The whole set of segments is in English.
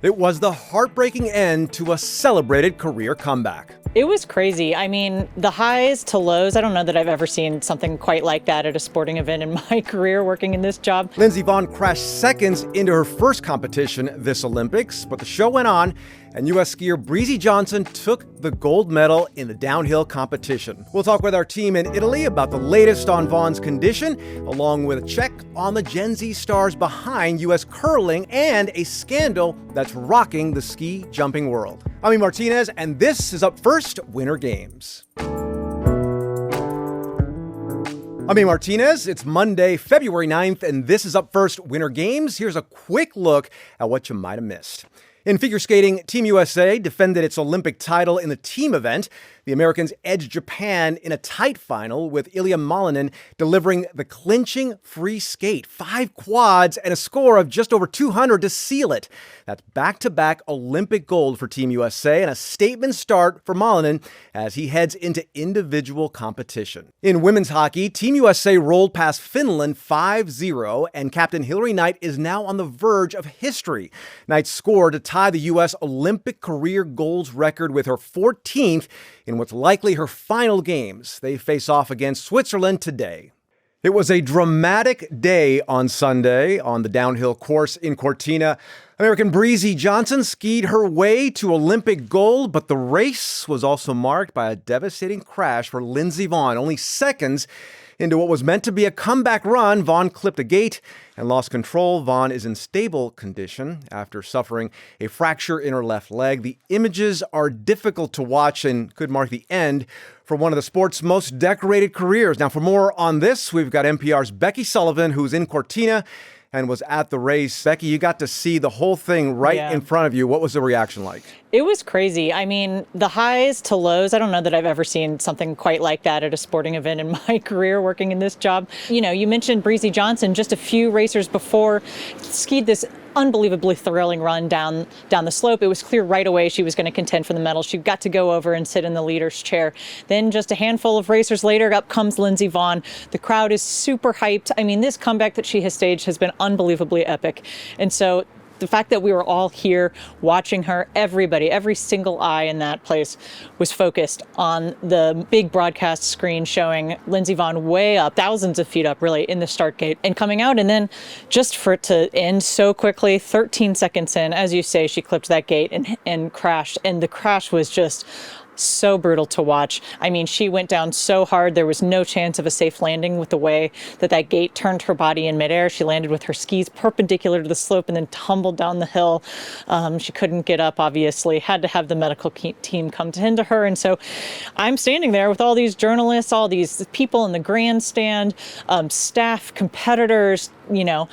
It was the heartbreaking end to a celebrated career comeback. It was crazy. I mean, the highs to lows, I don't know that I've ever seen something quite like that at a sporting event in my career working in this job. Lindsey Vonn crashed seconds into her first competition this Olympics, but the show went on, and U.S. skier Breezy Johnson took the gold medal in the downhill competition. We'll talk with our team in Italy about the latest on Vonn's condition, along with a check on the Gen Z stars behind U.S. curling and a scandal that's rocking the ski jumping world. I'm A Martínez, and this is Up First Winter Games. I'm A Martínez. It's Monday, February 9th, and this is Up First Winter Games. Here's a quick look at what you might have missed. In figure skating, Team USA defended its Olympic title in the team event. The Americans edged Japan in a tight final, with Milan and Cortina delivering the clinching free skate, 5 quads, and a score of just over 200 to seal it. That's back-to-back Olympic gold for Team USA and a statement start for Milan as he heads into individual competition. In women's hockey, Team USA rolled past Finland 5-0, and Captain Hilary Knight is now on the verge of history. Knight scored to tie the U.S. Olympic career goals record with her 14th in what's likely her final games. They face off against Switzerland today. It was a dramatic day on Sunday on the downhill course in Cortina. American Breezy Johnson skied her way to Olympic gold, but the race was also marked by a devastating crash for Lindsey Vonn. Only seconds into what was meant to be a comeback run, Vonn clipped a gate and lost control. Vonn is in stable condition after suffering a fracture in her left leg. The images are difficult to watch and could mark the end for one of the sport's most decorated careers. Now, for more on this, we've got NPR's Becky Sullivan, who's in Cortina and was at the race. Becky, you got to see the whole thing right in front of you. What was the reaction like? It was crazy. I mean, the highs to lows, I don't know that I've ever seen something quite like that at a sporting event in my career working in this job. You know, you mentioned Breezy Johnson just a few racers before, skied this unbelievably thrilling run down the slope. It was clear right away she was going to contend for the medal. She got to go over and sit in the leader's chair. Then just a handful of racers later, up comes Lindsey Vonn. The crowd is super hyped. I mean, this comeback that she has staged has been unbelievably epic. And so the fact that we were all here watching her, everybody, every single eye in that place was focused on the big broadcast screen showing Lindsey Vonn way up, thousands of feet up, really, in the start gate and coming out. And then just for it to end so quickly, 13 seconds in, as you say, she clipped that gate and crashed. And the crash was just so brutal to watch. I mean, she went down so hard. There was no chance of a safe landing with the way that gate turned her body in midair. She landed with her skis perpendicular to the slope and then tumbled down the hill. She couldn't get up, obviously, had to have the medical team come tend to her. And so I'm standing there with all these journalists, all these people in the grandstand, staff, competitors, you know,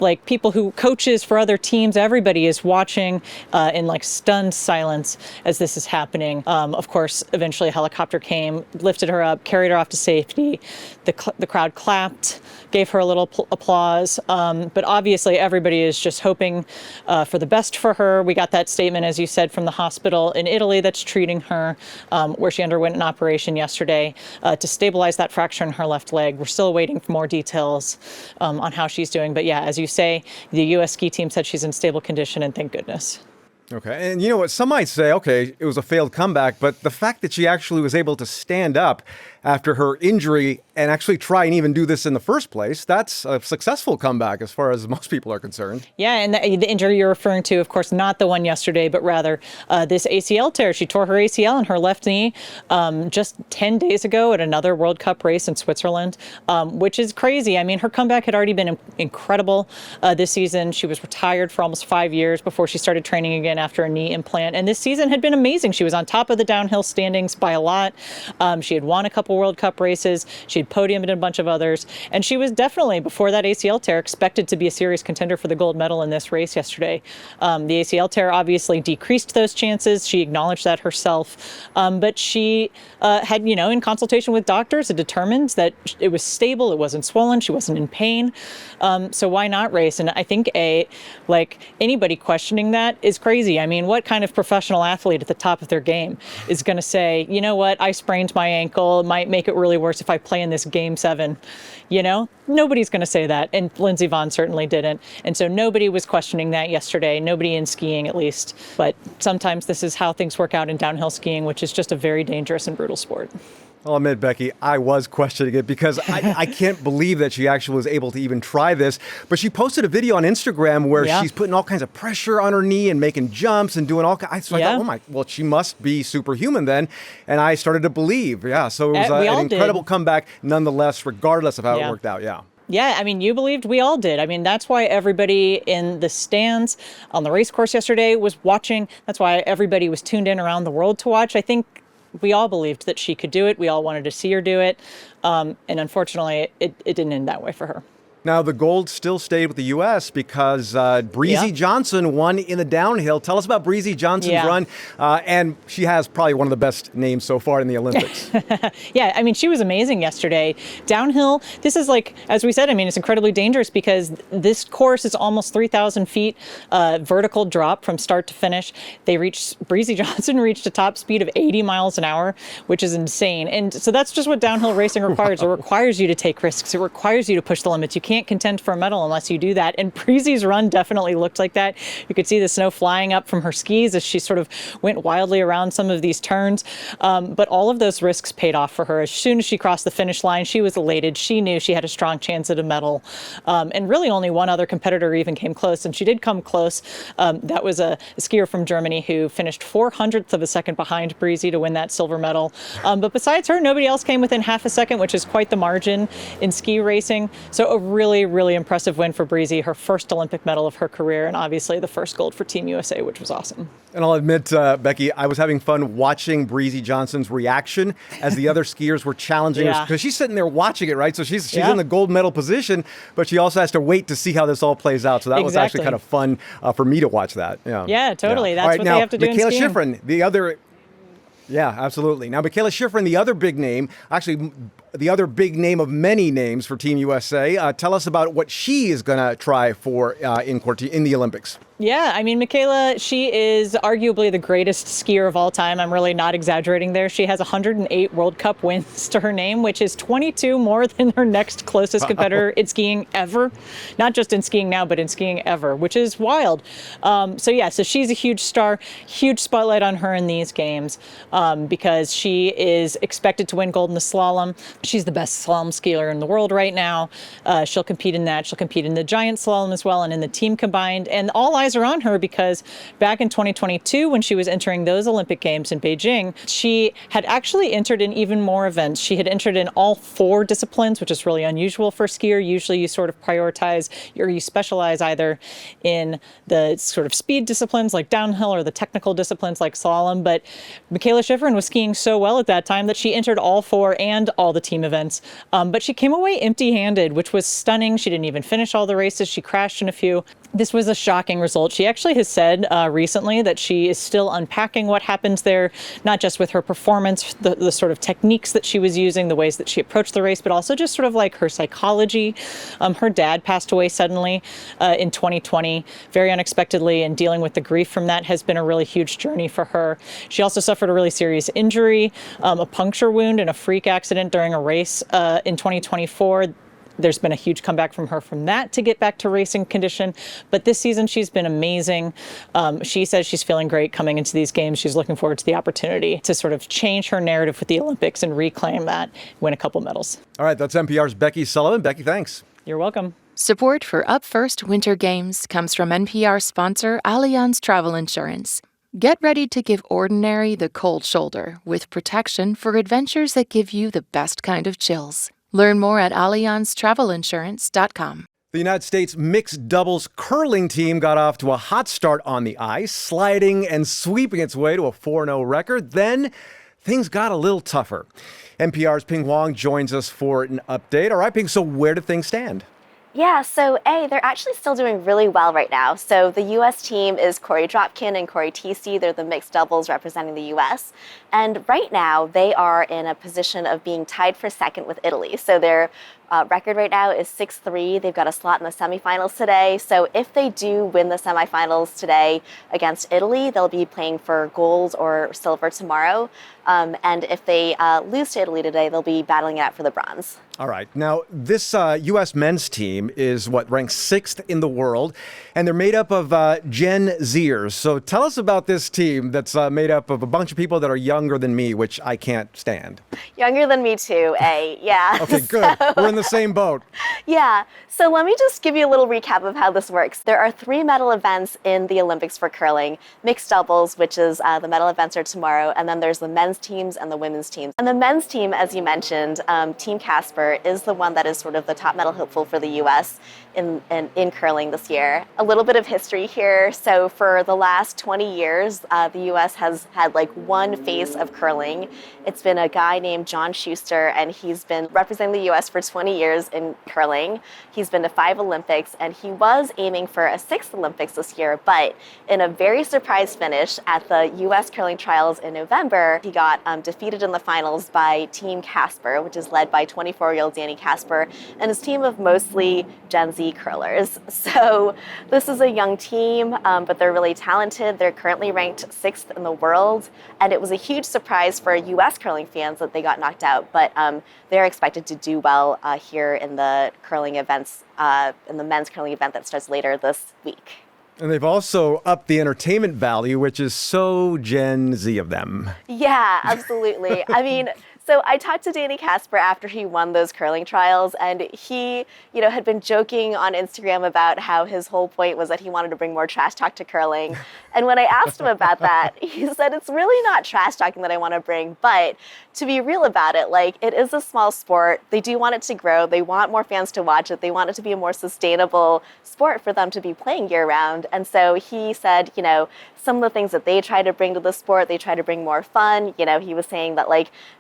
like people who coaches for other teams. Everybody is watching in like stunned silence as this is happening. Of course, eventually a helicopter came, lifted her up, carried her off to safety. The crowd clapped, gave her a little applause. But obviously everybody is just hoping for the best for her. We got that statement, as you said, from the hospital in Italy that's treating her, where she underwent an operation yesterday to stabilize that fracture in her left leg. We're still waiting for more details on how she's doing. But yeah, as you say, the U.S. ski team said she's in stable condition, and thank goodness. Okay, and you know what? Some might say, okay, it was a failed comeback, but the fact that she actually was able to stand up after her injury and actually try and even do this in the first place, that's a successful comeback as far as most people are concerned. Yeah, and the injury you're referring to, of course, not the one yesterday, but rather this ACL tear. She tore her ACL in her left knee just 10 days ago at another World Cup race in Switzerland, which is crazy. I mean, her comeback had already been incredible this season. She was retired for almost 5 years before she started training again after a knee implant. And this season had been amazing. She was on top of the downhill standings by a lot. She had won a couple World Cup races. She had podiumed in a bunch of others. And she was definitely, before that ACL tear, expected to be a serious contender for the gold medal in this race yesterday. The ACL tear obviously decreased those chances. She acknowledged that herself. But she had, you know, in consultation with doctors, it determined that it was stable. It wasn't swollen. She wasn't in pain. So why not race? And I think anybody questioning that is crazy. I mean, what kind of professional athlete at the top of their game is going to say, you know what, I sprained my ankle, it might make it really worse if I play in this miss game 7. Nobody's going to say that. And Lindsey Vonn certainly didn't. And so nobody was questioning that yesterday, nobody in skiing at least. But sometimes this is how things work out in downhill skiing, which is just a very dangerous and brutal sport. I'll admit, Becky, I was questioning it because I can't believe that she actually was able to even try this. But she posted a video on Instagram where she's putting all kinds of pressure on her knee and making jumps and doing all kinds. So I thought, well, she must be superhuman then. And I started to believe. So it was an incredible comeback nonetheless, regardless of how it worked out. Yeah, I mean, you believed, we all did. I mean, that's why everybody in the stands on the race course yesterday was watching. That's why everybody was tuned in around the world to watch. I think we all believed that she could do it. We all wanted to see her do it. And unfortunately, it didn't end that way for her. Now, the gold still stayed with the U.S. because Breezy Johnson won in the downhill. Tell us about Breezy Johnson's run. And she has probably one of the best names so far in the Olympics. Yeah, I mean, she was amazing yesterday. Downhill, this is like, as we said, I mean, it's incredibly dangerous because this course is almost 3,000 feet vertical drop from start to finish. Breezy Johnson reached a top speed of 80 miles an hour, which is insane. And so that's just what downhill racing requires. It requires you to take risks. It requires you to push the limits. You can't contend for a medal unless you do that. And Breezy's run definitely looked like that. You could see the snow flying up from her skis as she sort of went wildly around some of these turns. But all of those risks paid off for her. As soon as she crossed the finish line, she was elated. She knew she had a strong chance at a medal. And really only one other competitor even came close. And she did come close. That was a skier from Germany who finished 0.04 of a second behind Breezy to win that silver medal. But besides her, nobody else came within half a second, which is quite the margin in ski racing. So a really, really impressive win for Breezy, her first Olympic medal of her career, and obviously the first gold for Team USA, which was awesome. And I'll admit, Becky, I was having fun watching Breezy Johnson's reaction as the other skiers were challenging her, because she's sitting there watching it, right? So she's in the gold medal position, but she also has to wait to see how this all plays out. So that was actually kind of fun for me to watch that. Yeah, totally. That's all right, what now, they have to do Mikaela in skiing. Shiffrin, the other... Yeah, absolutely. Now, Mikaela Shiffrin, the other big name, actually the other big name of many names for Team USA. Tell us about what she is going to try for in the Olympics. Yeah, I mean, Mikaela, she is arguably the greatest skier of all time. I'm really not exaggerating there. She has 108 World Cup wins to her name, which is 22 more than her next closest competitor in skiing ever. Not just in skiing now, but in skiing ever, which is wild. So she's a huge star, huge spotlight on her in these games because she is expected to win gold in the slalom. She's the best slalom skier in the world right now. She'll compete in that. She'll compete in the giant slalom as well and in the team combined. And all eyes are on her because back in 2022, when she was entering those Olympic Games in Beijing, she had actually entered in even more events. She had entered in all 4 disciplines, which is really unusual for a skier. Usually you sort of prioritize or you specialize either in the sort of speed disciplines like downhill or the technical disciplines like slalom. But Mikaela Shiffrin was skiing so well at that time that she entered all 4 and all the team events. But she came away empty-handed, which was stunning. She didn't even finish all the races. She crashed in a few. This was a shocking result. She actually has said recently that she is still unpacking what happened there, not just with her performance, the sort of techniques that she was using, the ways that she approached the race, but also just sort of like her psychology. Her dad passed away suddenly in 2020, very unexpectedly, and dealing with the grief from that has been a really huge journey for her. She also suffered a really serious injury, a puncture wound in a freak accident during a race in 2024. There's been a huge comeback from her from that to get back to racing condition. But this season, she's been amazing. She says she's feeling great coming into these games. She's looking forward to the opportunity to sort of change her narrative with the Olympics and reclaim that, win a couple medals. All right, that's NPR's Becky Sullivan. Becky, thanks. You're welcome. Support for Up First Winter Games comes from NPR sponsor Allianz Travel Insurance. Get ready to give ordinary the cold shoulder with protection for adventures that give you the best kind of chills. Learn more at AllianzTravelInsurance.com. The United States mixed doubles curling team got off to a hot start on the ice, sliding and sweeping its way to a 4-0 record. Then things got a little tougher. NPR's Pien Huang joins us for an update. All right, Pien, so where do things stand? Yeah, so they're actually still doing really well right now. So the U.S. team is Corey Dropkin and Corey Teesey. They're the mixed doubles representing the U.S. And right now they are in a position of being tied for second with Italy. So they're record right now is 6-3. They've got a slot in the semifinals today. So if they do win the semifinals today against Italy, they'll be playing for gold or silver tomorrow. And if they lose to Italy today, they'll be battling it out for the bronze. All right. Now, this U.S. men's team is ranked 6th in the world, and they're made up of Gen Zers. So tell us about this team that's made up of a bunch of people that are younger than me, which I can't stand. Younger than me too, yeah. Okay, good. We're in the same boat. Yeah. So let me just give you a little recap of how this works. There are 3 medal events in the Olympics for curling. Mixed doubles, which is the medal events are tomorrow, and then there's the men's teams and the women's teams. And the men's team, as you mentioned, Team Casper, is the one that is sort of the top medal hopeful for the U.S. in curling this year. A little bit of history here. So for the last 20 years, the U.S. has had one face of curling. It's been a guy named John Schuster, and he's been representing the U.S. for 20 years in curling. He's been to 5 Olympics, and he was aiming for a 6th Olympics this year, but in a very surprise finish at the U.S. curling trials in November, he got defeated in the finals by Team Casper, which is led by 24-year-old Danny Casper and his team of mostly Gen Z curlers. So this is a young team, but they're really talented. They're currently ranked 6th in the world, and it was a huge surprise for U.S. curling fans that they got knocked out, but they're expected to do well here in the curling events, in the men's curling event that starts later this week. And they've also upped the entertainment value, which is so Gen Z of them. Yeah, absolutely. I mean, so I talked to Danny Casper after he won those curling trials, and he, had been joking on Instagram about how his whole point was that he wanted to bring more trash talk to curling. And when I asked him about that, he said, it's really not trash talking that I want to bring, but to be real about it, it is a small sport. They do want it to grow. They want more fans to watch it. They want it to be a more sustainable sport for them to be playing year round. And so he said, some of the things that they try to bring to the sport, they try to bring more fun. He was saying that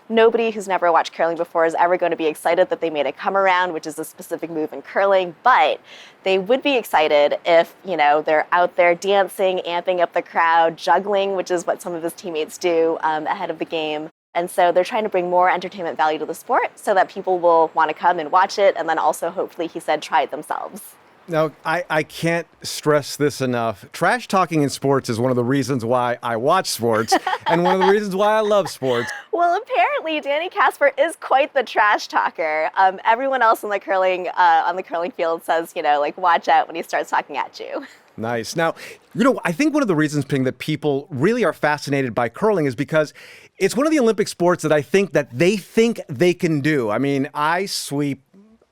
nobody who's never watched curling before is ever going to be excited that they made a come around, which is a specific move in curling, but they would be excited if, they're out there dancing, amping up the crowd, juggling, which is what some of his teammates do ahead of the game. And so they're trying to bring more entertainment value to the sport so that people will want to come and watch it, and then also, hopefully, he said, try it themselves. Now, I can't stress this enough. Trash talking in sports is one of the reasons why I watch sports and one of the reasons why I love sports. Well, apparently, Danny Casper is quite the trash talker. Everyone else in the curling on the curling field says, watch out when he starts talking at you. Nice. Now, I think one of the reasons, Ping, that people really are fascinated by curling is because it's one of the Olympic sports that I think that they can do. I mean, I sweep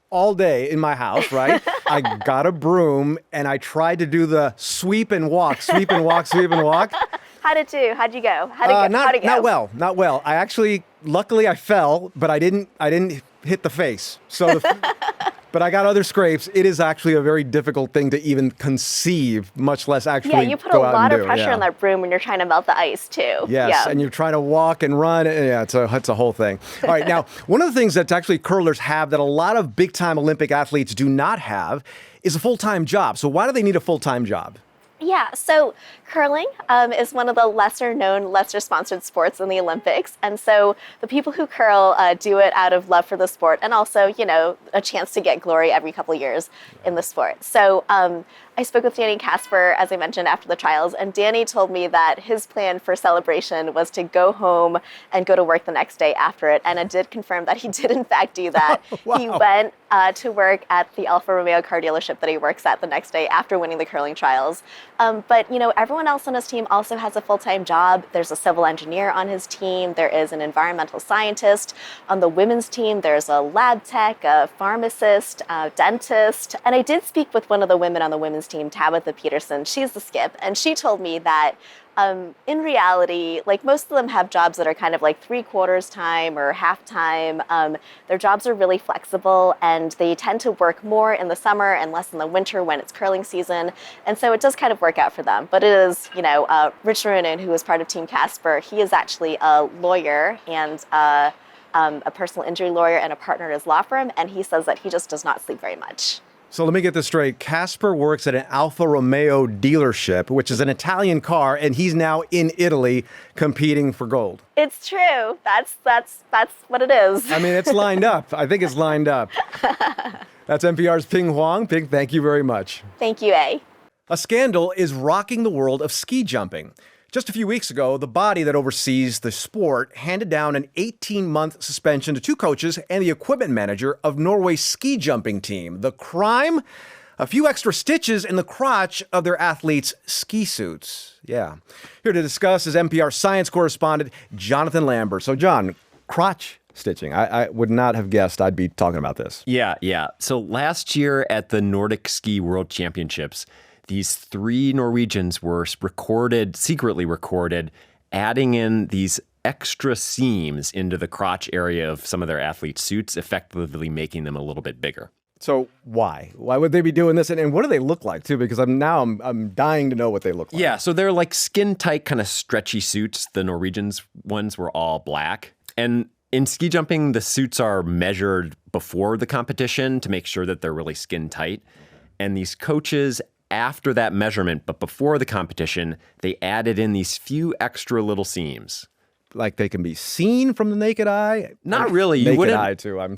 all day in my house, right? I got a broom and I tried to do the sweep and walk, sweep and walk, sweep and walk. How'd it do? How'd you go? How'd it go? Not well. I actually, luckily I fell, but I didn't hit the face. So, but I got other scrapes. It is actually a very difficult thing to even conceive, much less actually go out and do. Yeah, you put a lot of pressure on that broom when you're trying to melt the ice too. Yes, and you're trying to walk and run. Yeah, it's a whole thing. All right, now, one of the things that actually curlers have that a lot of big-time Olympic athletes do not have is a full-time job. So why do they need a full-time job? Yeah, so curling is one of the lesser-known, lesser-sponsored sports in the Olympics. And so the people who curl do it out of love for the sport and also, a chance to get glory every couple of years in the sport. So I spoke with Danny Casper, as I mentioned, after the trials, and Danny told me that his plan for celebration was to go home and go to work the next day after it. And I did confirm that he did, in fact, do that. Wow. He went to work at the Alfa Romeo car dealership that he works at the next day after winning the curling trials. But, everyone else on his team also has a full-time job. There's a civil engineer on his team. There is an environmental scientist. On the women's team, there's a lab tech, a pharmacist, a dentist. And I did speak with one of the women on the women's team, Tabitha Peterson. She's the skip. And she told me that in reality, most of them have jobs that are kind of 3/4 time or half time. Their jobs are really flexible and they tend to work more in the summer and less in the winter when it's curling season. And so it does kind of work out for them. But it is, Rich Marunen, who is part of Team Casper, he is actually a lawyer and a personal injury lawyer and a partner at his law firm. And he says that he just does not sleep very much. So let me get this straight. Casper works at an Alfa Romeo dealership, which is an Italian car, and he's now in Italy competing for gold. It's true. That's what it is. I mean, it's lined up. I think it's lined up. That's NPR's Pien Huang. Pien, thank you very much. Thank you, A. A scandal is rocking the world of ski jumping. Just a few weeks ago, the body that oversees the sport handed down an 18-month suspension to two coaches and the equipment manager of Norway's ski jumping team. The crime? A few extra stitches in the crotch of their athletes' ski suits. Yeah. Here to discuss is NPR Science Correspondent Jonathan Lambert. So, John, crotch stitching. I would not have guessed I'd be talking about this. Yeah. So last year at the Nordic Ski World Championships, these three Norwegians were secretly recorded, adding in these extra seams into the crotch area of some of their athletes' suits, effectively making them a little bit bigger. So why? Why would they be doing this? And what do they look like, too? Because I'm dying to know what they look like. Yeah, so they're like skin-tight, kind of stretchy suits. The Norwegians ones were all black. And in ski jumping, the suits are measured before the competition to make sure that they're really skin-tight. And these coaches, after that measurement, but before the competition, they added in these few extra little seams. Like they can be seen from the naked eye? Not really. You naked wouldn't. eye, too. I'm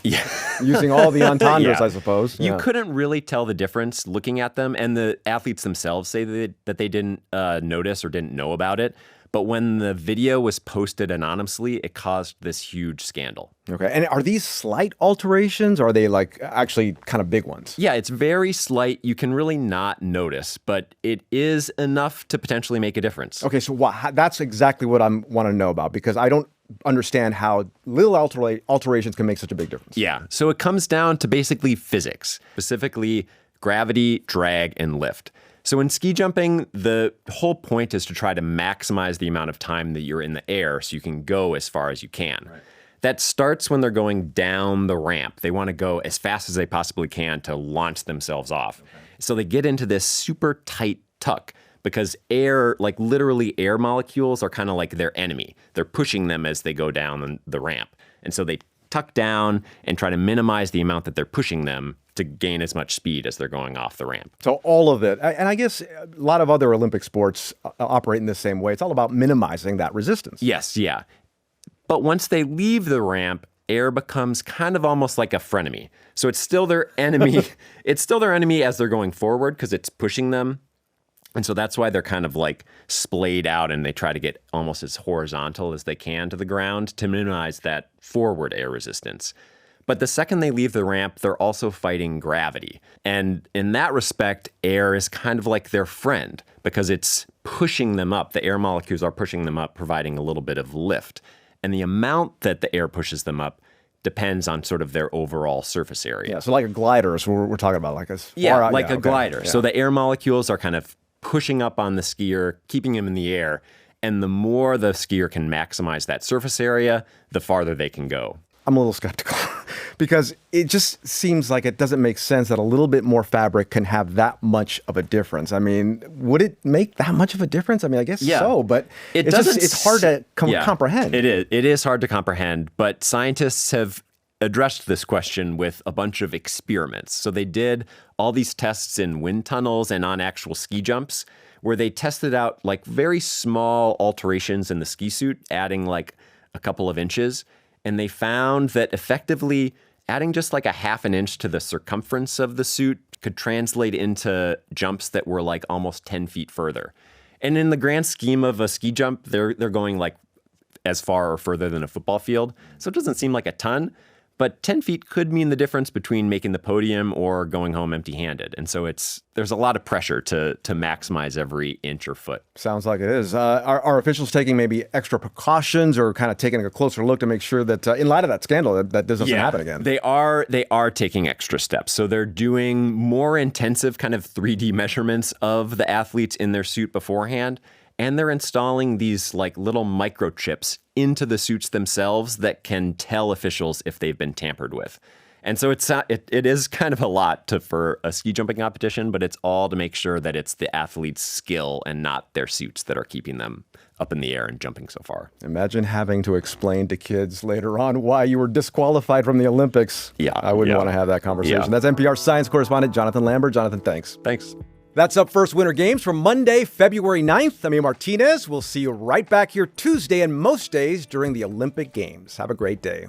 using all the entendres, Yeah. I suppose. You Yeah. couldn't really tell the difference looking at them, and the athletes themselves say that they didn't notice or didn't know about it. But when the video was posted anonymously, it caused this huge scandal. Okay. And are these slight alterations, or are they like actually kind of big ones? Yeah, it's very slight. You can really not notice, but it is enough to potentially make a difference. Okay, so that's exactly what I want to know about, because I don't understand how little alterations can make such a big difference. Yeah, so it comes down to basically physics, specifically gravity, drag, and lift. So in ski jumping, the whole point is to try to maximize the amount of time that you're in the air so you can go as far as you can. Right. That starts when they're going down the ramp. They want to go as fast as they possibly can to launch themselves off. Okay. So they get into this super tight tuck because air, like literally air molecules, are kind of like their enemy. They're pushing them as they go down the ramp. And so they tuck down and try to minimize the amount that they're pushing them to gain as much speed as they're going off the ramp. So all of it, and I guess a lot of other Olympic sports operate in the same way. It's all about minimizing that resistance. Yes, yeah. But once they leave the ramp, air becomes kind of almost like a frenemy. So it's still their enemy. It's still their enemy as they're going forward because it's pushing them. And so that's why they're kind of like splayed out and they try to get almost as horizontal as they can to the ground to minimize that forward air resistance. But the second they leave the ramp, they're also fighting gravity. And in that respect, air is kind of like their friend because it's pushing them up. The air molecules are pushing them up, providing a little bit of lift. And the amount that the air pushes them up depends on sort of their overall surface area. Yeah, so like a glider is what we're talking about, like as far out. Like a glider. Yeah. So the air molecules are kind of pushing up on the skier, keeping him in the air. And the more the skier can maximize that surface area, the farther they can go. I'm a little skeptical because it just seems like it doesn't make sense that a little bit more fabric can have that much of a difference. I mean, would it make that much of a difference? I mean, I guess so, but it's hard to comprehend. It is hard to comprehend, but scientists have addressed this question with a bunch of experiments. So they did all these tests in wind tunnels and on actual ski jumps where they tested out like very small alterations in the ski suit, adding like a couple of inches. And they found that effectively adding just like a half an inch to the circumference of the suit could translate into jumps that were like almost 10 feet further. And in the grand scheme of a ski jump, they're going like as far or further than a football field. So it doesn't seem like a ton, but 10 feet could mean the difference between making the podium or going home empty-handed. And so there's a lot of pressure to maximize every inch or foot. Sounds like it is. Are officials taking maybe extra precautions or kind of taking a closer look to make sure that in light of that scandal that this doesn't happen again? They are taking extra steps. So they're doing more intensive kind of 3D measurements of the athletes in their suit beforehand. And they're installing these like little microchips into the suits themselves that can tell officials if they've been tampered with. And so it is kind of a lot for a ski jumping competition, but it's all to make sure that it's the athlete's skill and not their suits that are keeping them up in the air and jumping so far. Imagine having to explain to kids later on why you were disqualified from the Olympics. Yeah. I wouldn't want to have that conversation. Yeah. That's NPR science correspondent Jonathan Lambert. Jonathan, thanks. Thanks. That's Up First Winter Games for Monday, February 9th. I'm A Martínez. We'll see you right back here Tuesday and most days during the Olympic Games. Have a great day.